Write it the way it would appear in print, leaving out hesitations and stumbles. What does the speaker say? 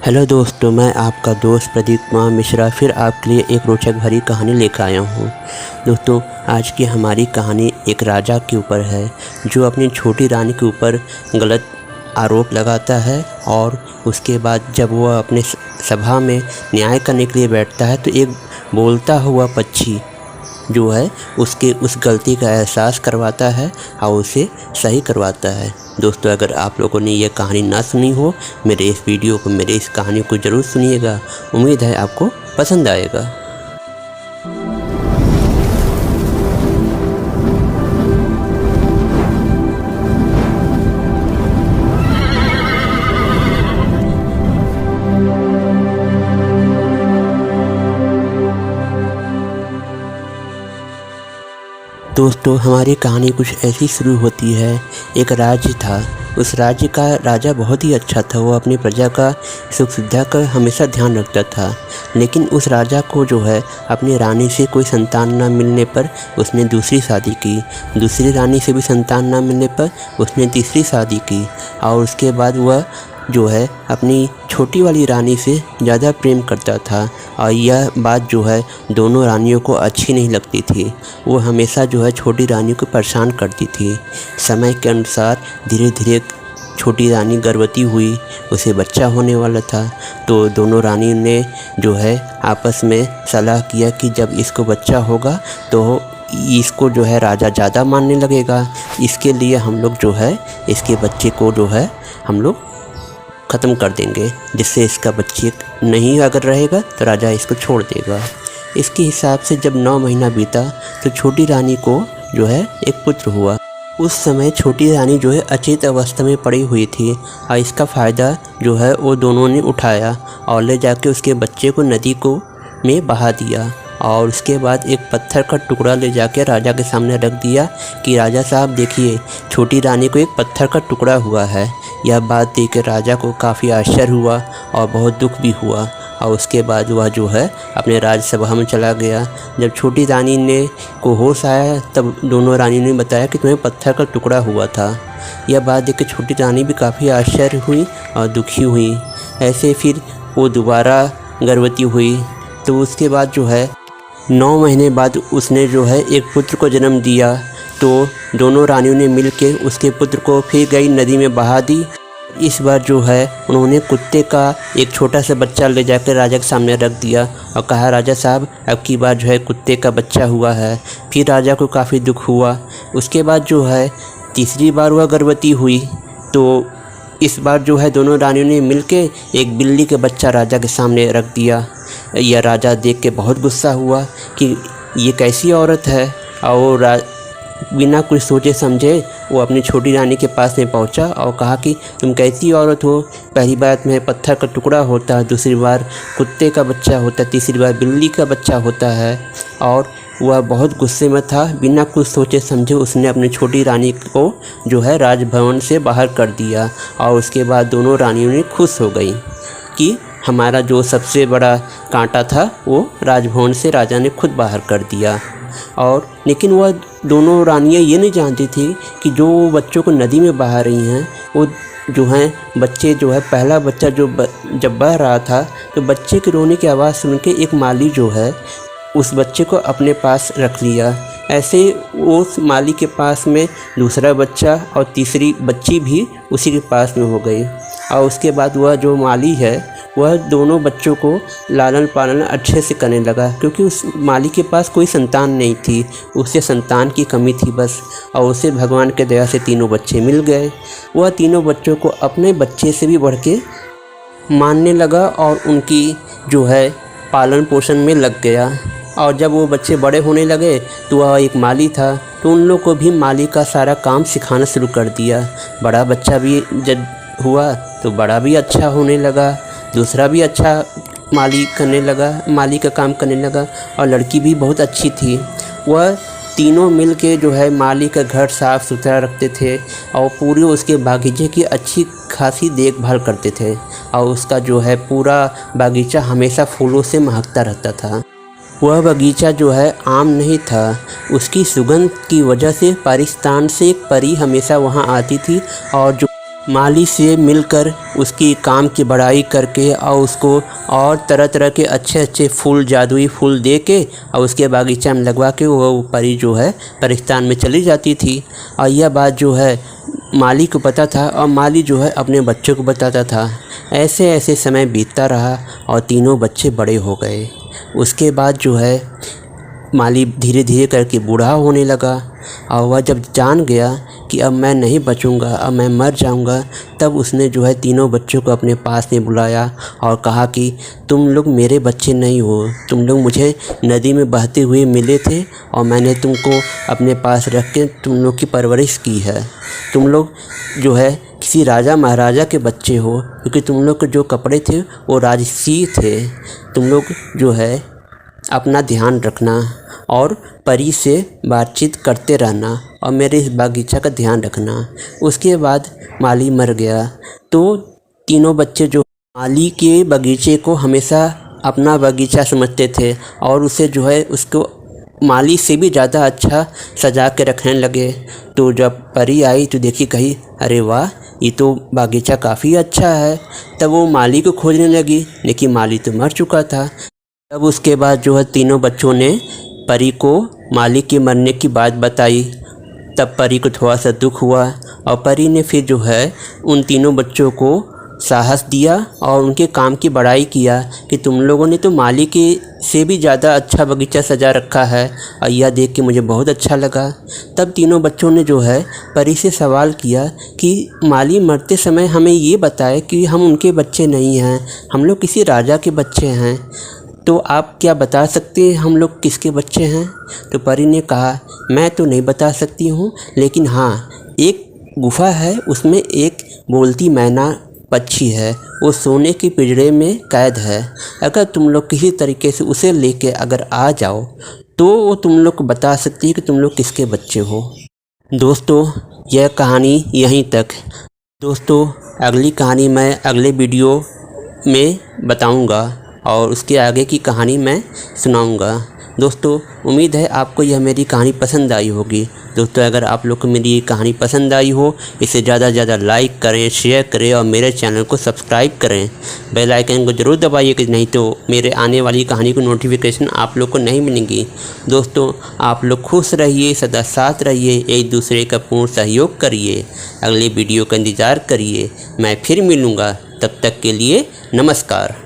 Hello दोस्तों, मैं आपका दोस्त प्रदीप कुमार मिश्रा फिर आपके लिए एक रोचक भरी कहानी लेकर आया हूँ। दोस्तों, आज की हमारी कहानी एक राजा के ऊपर है जो अपनी छोटी रानी के ऊपर गलत आरोप लगाता है और उसके बाद जब वह अपने सभा में न्याय करने के लिए बैठता है तो एक बोलता हुआ पक्षी जो है उसके उस गलती का एहसास करवाता है और उसे सही करवाता है। दोस्तों, अगर आप लोगों ने यह कहानी ना सुनी हो, मेरे इस कहानी को ज़रूर सुनिएगा। उम्मीद है आपको पसंद आएगा। दोस्तों, हमारी कहानी कुछ ऐसी शुरू होती है। एक राज्य था। उस राज्य का राजा बहुत ही अच्छा था। वो अपनी प्रजा का सुख सुविधा का हमेशा ध्यान रखता था। लेकिन उस राजा को जो है अपनी रानी से कोई संतान ना मिलने पर उसने दूसरी शादी की। दूसरी रानी से भी संतान ना मिलने पर उसने तीसरी शादी की और उसके बाद वह जो है अपनी छोटी वाली रानी से ज़्यादा प्रेम करता था और यह बात जो है दोनों रानियों को अच्छी नहीं लगती थी। वो हमेशा जो है छोटी रानी को परेशान करती थी। समय के अनुसार धीरे धीरे छोटी रानी गर्भवती हुई, उसे बच्चा होने वाला था। तो दोनों रानी ने जो है आपस में सलाह किया कि जब इसको बच्चा होगा तो इसको जो है राजा ज़्यादा मानने लगेगा। इसके लिए हम लोग जो है इसके बच्चे को जो है हम लोग ख़त्म कर देंगे, जिससे इसका बच्चे नहीं अगर रहेगा तो राजा इसको छोड़ देगा। इसके हिसाब से जब 9 महीना बीता तो छोटी रानी को जो है एक पुत्र हुआ। उस समय छोटी रानी जो है अचेत अवस्था में पड़ी हुई थी और इसका फ़ायदा जो है वो दोनों ने उठाया और ले जाके उसके बच्चे को नदी को में बहा दिया और उसके बाद एक पत्थर का टुकड़ा ले जाके राजा के सामने रख दिया कि राजा साहब देखिए, छोटी रानी को एक पत्थर का टुकड़ा हुआ है। यह बात देख के राजा को काफ़ी आश्चर्य हुआ और बहुत दुख भी हुआ और उसके बाद वह जो है अपने राजसभा में चला गया। जब छोटी रानी ने को होश आया तब दोनों रानी ने बताया कि तुम्हें पत्थर का टुकड़ा हुआ था। यह बात देख के छोटी रानी भी काफ़ी आश्चर्य हुई और दुखी हुई। ऐसे फिर वो दोबारा गर्भवती हुई। तो उसके बाद जो है 9 महीने बाद उसने जो है एक पुत्र को जन्म दिया। तो दोनों रानियों ने मिलकर उसके पुत्र को फिर गई नदी में बहा दी। इस बार जो है उन्होंने कुत्ते का एक छोटा सा बच्चा ले जाकर राजा के सामने रख दिया और कहा, राजा साहब अब की बार जो है कुत्ते का बच्चा हुआ है। फिर राजा को काफ़ी दुख हुआ। उसके बाद जो है तीसरी बार वह गर्भवती हुई। तो इस बार जो है दोनों रानियों ने मिलके एक बिल्ली का बच्चा राजा के सामने रख दिया। यह राजा देख के बहुत गुस्सा हुआ कि ये कैसी औरत है और बिना कुछ सोचे समझे वो अपनी छोटी रानी के पास में पहुंचा और कहा कि तुम कैसी औरत हो, पहली बार में पत्थर का टुकड़ा होता है, दूसरी बार कुत्ते का बच्चा होता है, तीसरी बार बिल्ली का बच्चा होता है। और वह बहुत गुस्से में था। बिना कुछ सोचे समझे उसने अपनी छोटी रानी को जो है राजभवन से बाहर कर दिया और उसके बाद दोनों रानियों ने खुश हो गई कि हमारा जो सबसे बड़ा कांटा था वो राजभवन से राजा ने खुद बाहर कर दिया। और लेकिन वह दोनों रानियां ये नहीं जानती थी कि जो बच्चों को नदी में बहा रही हैं वो जो हैं बच्चे जो है पहला बच्चा जो जब बह रहा था तो बच्चे के रोने की आवाज़ सुन के एक माली जो है उस बच्चे को अपने पास रख लिया। ऐसे उस माली के पास में दूसरा बच्चा और तीसरी बच्ची भी उसी के पास में हो गई। और उसके बाद वह जो माली है वह दोनों बच्चों को लालन पालन अच्छे से करने लगा, क्योंकि उस माली के पास कोई संतान नहीं थी, उसे संतान की कमी थी बस। और उसे भगवान के दया से तीनों बच्चे मिल गए। वह तीनों बच्चों को अपने बच्चे से भी बढ़ के मानने लगा और उनकी जो है पालन पोषण में लग गया। और जब वो बच्चे बड़े होने लगे तो वह एक माली था, तो उन लोग को भी माली का सारा काम सिखाना शुरू कर दिया। बड़ा बच्चा भी जब हुआ तो बड़ा भी अच्छा होने लगा, दूसरा भी अच्छा माली का काम करने लगा और लड़की भी बहुत अच्छी थी। वह तीनों मिल के जो है माली का घर साफ़ सुथरा रखते थे और पूरी उसके बागीचे की अच्छी खासी देखभाल करते थे और उसका जो है पूरा बागीचा हमेशा फूलों से महकता रहता था। वह बगीचा जो है आम नहीं था, उसकी सुगंध की वजह से पाकिस्तान से एक परी हमेशा वहाँ आती थी और जो माली से मिलकर उसकी काम की बड़ाई करके और उसको और तरह तरह के अच्छे अच्छे फूल, जादुई फूल दे के और उसके बागीचा में लगवा के वो परी जो है परिस्तान में चली जाती थी। और यह बात जो है माली को पता था और माली जो है अपने बच्चों को बताता था। ऐसे ऐसे समय बीतता रहा और तीनों बच्चे बड़े हो गए। उसके बाद जो है माली धीरे धीरे करके बूढ़ा होने लगा और वह जब जान गया कि अब मैं नहीं बचूंगा, अब मैं मर जाऊंगा, तब उसने जो है तीनों बच्चों को अपने पास में बुलाया और कहा कि तुम लोग मेरे बच्चे नहीं हो, तुम लोग मुझे नदी में बहते हुए मिले थे और मैंने तुमको अपने पास रख के तुम लोग की परवरिश की है। तुम लोग जो है किसी राजा महाराजा के बच्चे हो, क्योंकि तुम लोग के जो कपड़े थे वो राजसी थे। तुम लोग जो है अपना ध्यान रखना और परी से बातचीत करते रहना और मेरे इस बागीचा का ध्यान रखना। उसके बाद माली मर गया तो तीनों बच्चे जो माली के बगीचे को हमेशा अपना बगीचा समझते थे और उसे जो है उसको माली से भी ज़्यादा अच्छा सजा के रखने लगे। तो जब परी आई तो देखी, कही अरे वाह, ये तो बागीचा काफ़ी अच्छा है। तब वो माली को खोजने लगी, लेकिन माली तो मर चुका था। तब उसके बाद जो है तीनों बच्चों ने परी को माली के मरने की बात बताई। तब परी को थोड़ा सा दुख हुआ और परी ने फिर जो है उन तीनों बच्चों को साहस दिया और उनके काम की बड़ाई किया कि तुम लोगों ने तो माली के से भी ज़्यादा अच्छा बगीचा सजा रखा है और यह देख के मुझे बहुत अच्छा लगा। तब तीनों बच्चों ने जो है परी से सवाल किया कि माली मरते समय हमें ये बताए कि हम उनके बच्चे नहीं हैं, हम लोग किसी राजा के बच्चे हैं, तो आप क्या बता सकते हैं हम लोग किसके बच्चे हैं? तो परी ने कहा मैं तो नहीं बता सकती हूँ, लेकिन हाँ एक गुफ़ा है, उसमें एक बोलती मैना पक्षी है, वो सोने के पिंजरे में कैद है। अगर तुम लोग किसी तरीके से उसे लेके अगर आ जाओ तो वो तुम लोग को बता सकती है कि तुम लोग किसके बच्चे हो। दोस्तों यह कहानी यहीं तक। दोस्तों अगली कहानी मैं अगले वीडियो में बताऊंगा और उसके आगे की कहानी मैं सुनाऊंगा। दोस्तों उम्मीद है आपको यह मेरी कहानी पसंद आई होगी। दोस्तों अगर आप लोग को मेरी ये कहानी पसंद आई हो, इसे ज़्यादा से ज़्यादा लाइक करें, शेयर करें और मेरे चैनल को सब्सक्राइब करें। बेल आइकन को ज़रूर दबाइए, कि नहीं तो मेरे आने वाली कहानी को नोटिफिकेशन आप लोग को नहीं मिलेंगी। दोस्तों आप लोग खुश रहिए, सदा साथ रहिए, एक दूसरे का पूर्ण सहयोग करिए। अगले वीडियो का इंतज़ार करिए, मैं फिर मिलूँगा। तब तक के लिए नमस्कार।